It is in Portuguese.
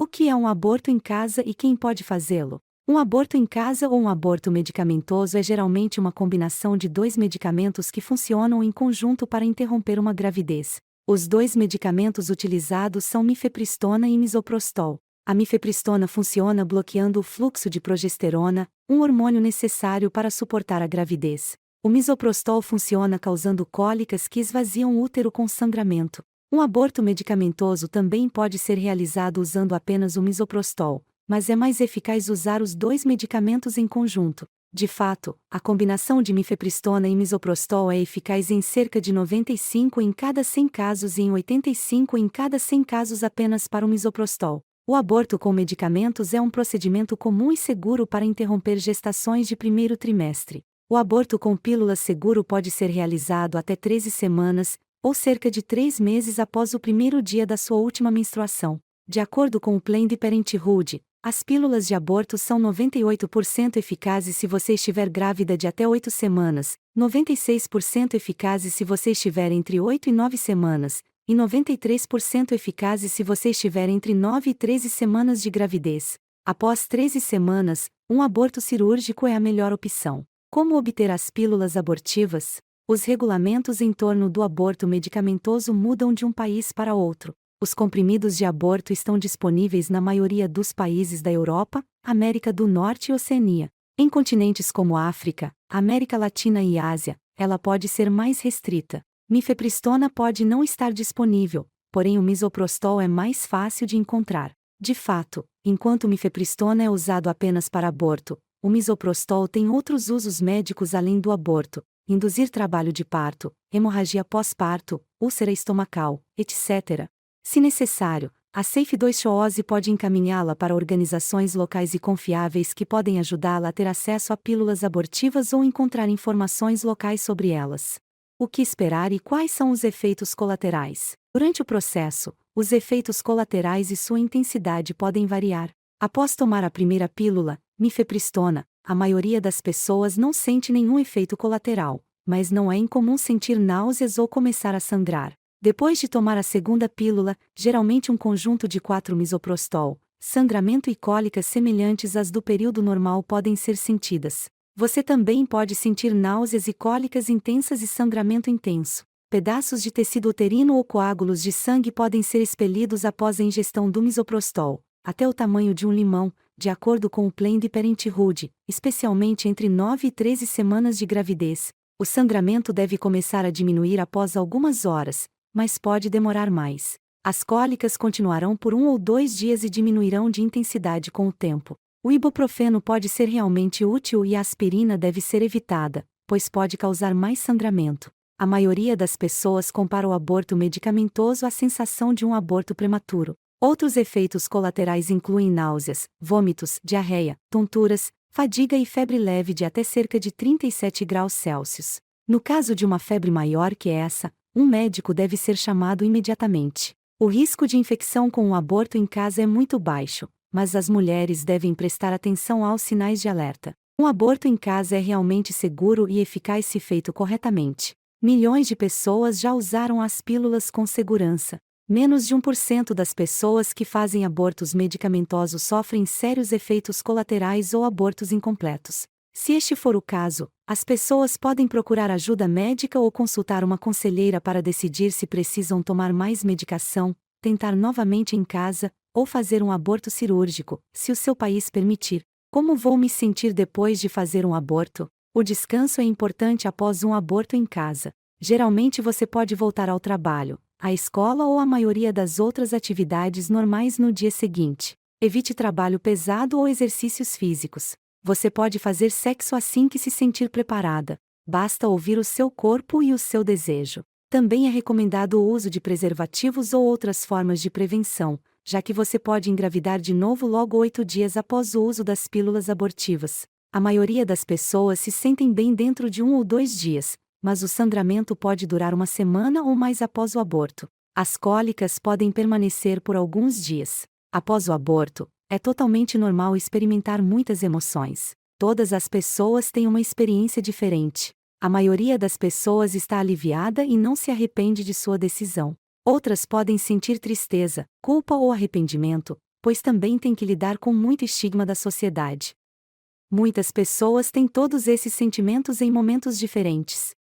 que é um aborto em casa e quem pode fazê-lo? Um aborto em casa ou um aborto medicamentoso é geralmente uma combinação de dois medicamentos que funcionam em conjunto para interromper uma gravidez. Os dois medicamentos utilizados são mifepristona e misoprostol. A mifepristona funciona bloqueando o fluxo de progesterona, um hormônio necessário para suportar a gravidez. O misoprostol funciona causando cólicas que esvaziam o útero com sangramento. Um aborto medicamentoso também pode ser realizado usando apenas o misoprostol, mas é mais eficaz usar os dois medicamentos em conjunto. De fato, a combinação de mifepristona e misoprostol é eficaz em cerca de 95 em cada 100 casos e em 85 em cada 100 casos apenas para o misoprostol. O aborto com medicamentos é um procedimento comum e seguro para interromper gestações de primeiro trimestre. O aborto com pílulas seguro pode ser realizado até 13 semanas, ou cerca de 3 meses após o primeiro dia da sua última menstruação. De acordo com o Planned Parenthood, as pílulas de aborto são 98% eficazes se você estiver grávida de até 8 semanas, 96% eficazes se você estiver entre 8 e 9 semanas, e 93% eficazes se você estiver entre 9 e 13 semanas de gravidez. Após 13 semanas, um aborto cirúrgico é a melhor opção. Como obter as pílulas abortivas? Os regulamentos em torno do aborto medicamentoso mudam de um país para outro. Os comprimidos de aborto estão disponíveis na maioria dos países da Europa, América do Norte e Oceania. Em continentes como África, América Latina e Ásia, ela pode ser mais restrita. Mifepristona pode não estar disponível, porém o misoprostol é mais fácil de encontrar. De fato, enquanto o mifepristona é usado apenas para aborto, o misoprostol tem outros usos médicos além do aborto: induzir trabalho de parto, hemorragia pós-parto, úlcera estomacal, etc. Se necessário, a Safe 2 Choose pode encaminhá-la para organizações locais e confiáveis que podem ajudá-la a ter acesso a pílulas abortivas ou encontrar informações locais sobre elas. O que esperar e quais são os efeitos colaterais? Durante o processo, os efeitos colaterais e sua intensidade podem variar. Após tomar a primeira pílula, mifepristona, a maioria das pessoas não sente nenhum efeito colateral, mas não é incomum sentir náuseas ou começar a sangrar. Depois de tomar a segunda pílula, geralmente um conjunto de 4 misoprostol, sangramento e cólicas semelhantes às do período normal podem ser sentidas. Você também pode sentir náuseas e cólicas intensas e sangramento intenso. Pedaços de tecido uterino ou coágulos de sangue podem ser expelidos após a ingestão do misoprostol, até o tamanho de um limão, de acordo com o Planned Parenthood, especialmente entre 9 e 13 semanas de gravidez. O sangramento deve começar a diminuir após algumas horas, mas pode demorar mais. As cólicas continuarão por 1 ou 2 dias e diminuirão de intensidade com o tempo. O ibuprofeno pode ser realmente útil e a aspirina deve ser evitada, pois pode causar mais sangramento. A maioria das pessoas compara o aborto medicamentoso à sensação de um aborto prematuro. Outros efeitos colaterais incluem náuseas, vômitos, diarreia, tonturas, fadiga e febre leve de até cerca de 37 graus Celsius. No caso de uma febre maior que essa, um médico deve ser chamado imediatamente. O risco de infecção com um aborto em casa é muito baixo, mas as mulheres devem prestar atenção aos sinais de alerta. Um aborto em casa é realmente seguro e eficaz se feito corretamente. Milhões de pessoas já usaram as pílulas com segurança. Menos de 1% das pessoas que fazem abortos medicamentosos sofrem sérios efeitos colaterais ou abortos incompletos. Se este for o caso, as pessoas podem procurar ajuda médica ou consultar uma conselheira para decidir se precisam tomar mais medicação, tentar novamente em casa, ou fazer um aborto cirúrgico, se o seu país permitir. Como vou me sentir depois de fazer um aborto? O descanso é importante após um aborto em casa. Geralmente você pode voltar ao trabalho, à escola ou à maioria das outras atividades normais no dia seguinte. Evite trabalho pesado ou exercícios físicos. Você pode fazer sexo assim que se sentir preparada. Basta ouvir o seu corpo e o seu desejo. Também é recomendado o uso de preservativos ou outras formas de prevenção, já que você pode engravidar de novo logo 8 dias após o uso das pílulas abortivas. A maioria das pessoas se sentem bem dentro de 1 ou 2 dias, mas o sangramento pode durar uma semana ou mais após o aborto. As cólicas podem permanecer por alguns dias. Após o aborto, é totalmente normal experimentar muitas emoções. Todas as pessoas têm uma experiência diferente. A maioria das pessoas está aliviada e não se arrepende de sua decisão. Outras podem sentir tristeza, culpa ou arrependimento, pois também tem que lidar com muito estigma da sociedade. Muitas pessoas têm todos esses sentimentos em momentos diferentes.